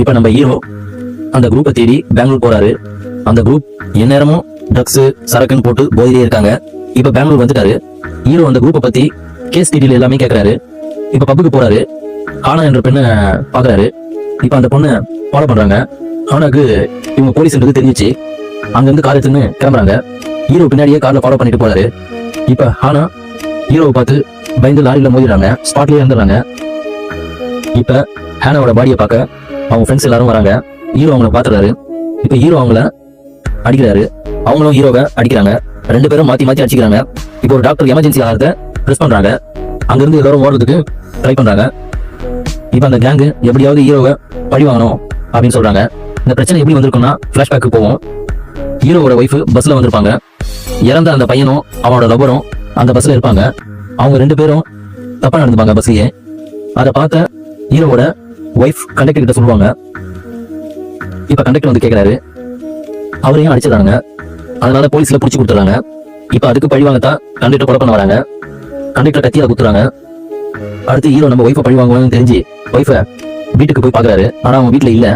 இப்ப நம்ம ஹீரோ அந்த குரூப்பை தேடி பெங்களூர் போறாரு. அந்த குரூப் எந்நேரமும் ட்ரக்ஸ் சரக்குன்னு போட்டு போதிலே இருக்காங்க. இப்ப பெங்களூர் வந்துட்டாரு. ஹீரோ அந்த குரூப்பை பத்தி கேஸ் டீடெயில் எல்லாமே கேட்கறாரு. இப்ப பப்புக்கு போறாரு. ஹானா என்ற பெண்ணை பாக்குறாரு. இப்ப அந்த பொண்ணை ஃபாலோ பண்றாங்க. ஹானாக்கு இவங்க போலீஸ்ன்றது தெரிஞ்சிச்சு. அங்கிருந்து கார் எடுத்துன்னு கிளம்புறாங்க. ஹீரோ பின்னாடியே கார்ல ஃபாலோ பண்ணிட்டு போறாரு. இப்ப ஹானா ஹீரோவை பார்த்து பயந்து லாரியில மோதிடுறாங்க. ஸ்பாட்லயே இறந்துடுறாங்க. இப்ப ஹானாவோட பாடியை பார்க்க அவங்க ஃப்ரெண்ட்ஸ் எல்லாரும் வராங்க. ஹீரோ அவங்கள பாத்துறாரு. இப்ப ஹீரோ அவங்கள அடிக்கிறாரு. அவங்களும் ஹீரோவை அடிக்கிறாங்க. 2 பேரும் மாத்தி மாத்தி அடிச்சுக்கிறாங்க. இப்போ ஒரு டாக்டர் எமர்ஜென்சி ஆகிறத ப்ரெஸ் பண்றாங்க. அங்கிருந்து எல்லாரும் ஓடுறதுக்கு ட்ரை பண்றாங்க. இப்ப அந்த கேங்கு எப்படியாவது ஹீரோவை பழி வாங்கணும் அப்படின்னு சொல்றாங்க. இந்த பிரச்சனை எப்படி வந்திருக்கும்னா பிளாஷ்பேக்கு போவோம். ஹீரோவோட ஒய்ஃப் பஸ்ல வந்திருப்பாங்க. இறந்த அந்த பையனும் அவனோட லவரும் அந்த பஸ்ல இருப்பாங்க. அவங்க 2 பேரும் தப்பா நடந்துப்பாங்க பஸ்லயே. அதை பார்த்த ஹீரோவோட ஒய்ஃப் கண்டக்டர் கிட்ட சொல்லுவாங்க. இப்ப கண்டக்டர் வந்து கேட்கிறாரு, அவரையும் அடிச்சிடறாங்க. அதனால போலீஸ்ல புடிச்சு கொடுத்துறாங்க. இப்ப அதுக்கு பழி வாங்கத்தான் கண்டக்டர் கொலை பண்ண வராங்க. கண்டக்டர் கத்தியால குத்துறாங்க. அடுத்து ஹீரோ நம்ம ஒய்ஃபை பழி வாங்குவாங்கன்னு தெரிஞ்சு ஒய்ஃபை வீட்டுக்கு போய் பாக்குறாரு. ஆனா அவங்க வீட்டுல இல்ல.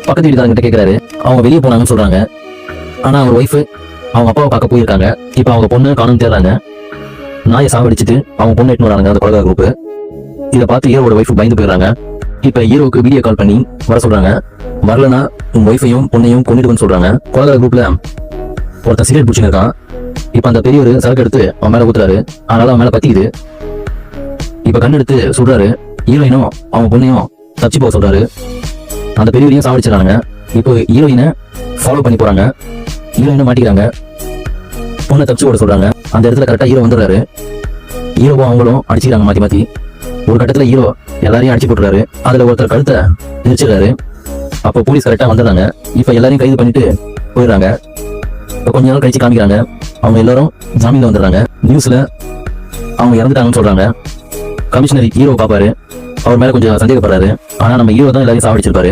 பக்கத்து வீட்டுக்காரங்கிட்ட கேட்கிறாரு. அவங்க வெளியே போனாங்கன்னு சொல்றாங்க. ஆனா அவங்க ஒய்ஃப் அவங்க அப்பாவை பார்க்க போயிருக்காங்க. இப்ப அவங்க பொண்ணு காணும் தேடுறாங்க. நாயை சாவடிச்சுட்டு அவங்க பொண்ணு எட்டுன்னு வராங்க அந்த கொலகார குரூப். இதை பார்த்து ஹீரோட ஒய்ஃப் பயந்து போயிடுறாங்க. இப்ப ஹீரோக்கு வீடியோ கால் பண்ணி வர சொல்றாங்க. வரலன்னா உங்க ஒய்ஃபையும் பொண்ணையும் கொண்டுடுன்னு சொல்றாங்க. கொலகார குரூப்ல ஒருத்தன் சிகரெட் பிடிச்சின்னு இருக்கான். இப்ப அந்த பெரியவர் சரக்கு எடுத்து அவன் மேல ஊத்துறாரு. அதனால அவன் மேல பத்திக்குது. இப்ப கண்ணு எடுத்து சொல்றாரு. ஹீரோயினும் அவங்க பொண்ணையும் தப்பிச்சு போக சொல்றாரு. அந்த பெரியவரையும் சாவடிச்சிடறாங்க. இப்போ ஹீரோயினை ஃபாலோ பண்ணி போறாங்க. ஹீரோயினை மாட்டிக்கிறாங்க. பொண்ணை தப்பிச்சு ஓட சொல்றாங்க. அந்த இடத்துல கரெக்டா ஹீரோ வந்துடுறாரு. ஹீரோவும் அவங்களும் அடிச்சுக்கிறாங்க மாத்தி மாத்தி. ஒரு கட்டத்துல ஹீரோ எல்லாரையும் அடிச்சு போட்டுறாரு. அதுல ஒருத்தர் கழுத்தை நிறுச்சிடுறாரு. அப்போ போலீஸ் கரெக்டா வந்துடுறாங்க. இப்ப எல்லாரையும் கைது பண்ணிட்டு போயிடுறாங்க. இப்ப கொஞ்ச நாள் கழிச்சு காமிக்கிறாங்க. அவங்க எல்லாரும் ஜாமீன்ல வந்துடுறாங்க. நியூஸ்ல அவங்க இறந்துட்டாங்கன்னு சொல்றாங்க. கமிஷனர் ஹீரோ பாப்பாரு. அவர் மேல கொஞ்சம் சந்தேகப்படுறாரு. ஆனா நம்ம ஹீரோ தான் எல்லாரையும் சாவடிச்சிருப்பாரு.